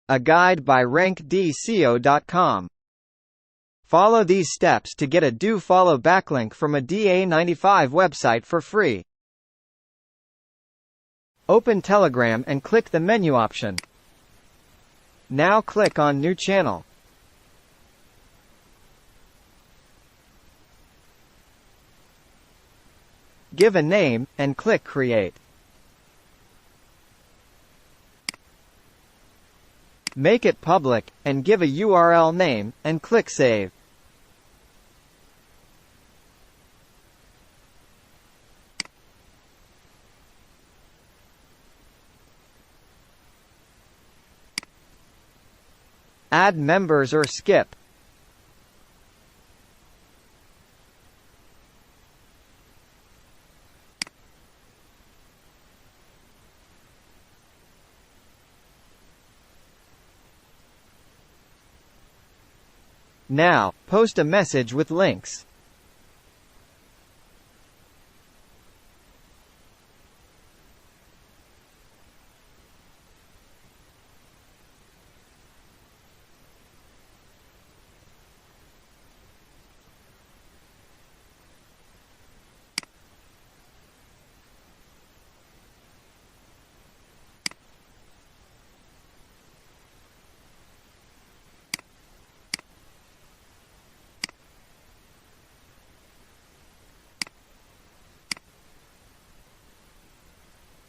A guide by rankdco.com. Follow these steps to get a do follow backlink from a DA95 website for free. Open Telegram and click the menu option. Now click on New Channel. Give a name, and click Create. Make it public, and give a URL name, and click Save. Add members or skip. Now, post a message with links.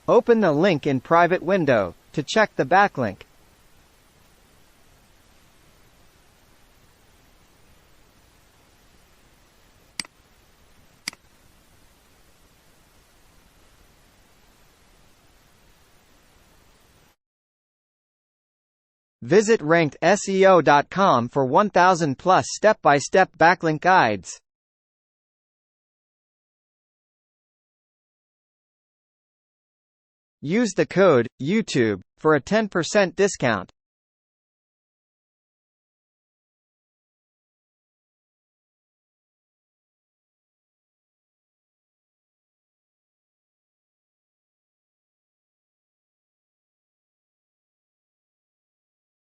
Open the link in private window, to check the backlink. Visit rankedseo.com for 1000 plus step-by-step backlink guides. Use the code YouTube for a 10% discount.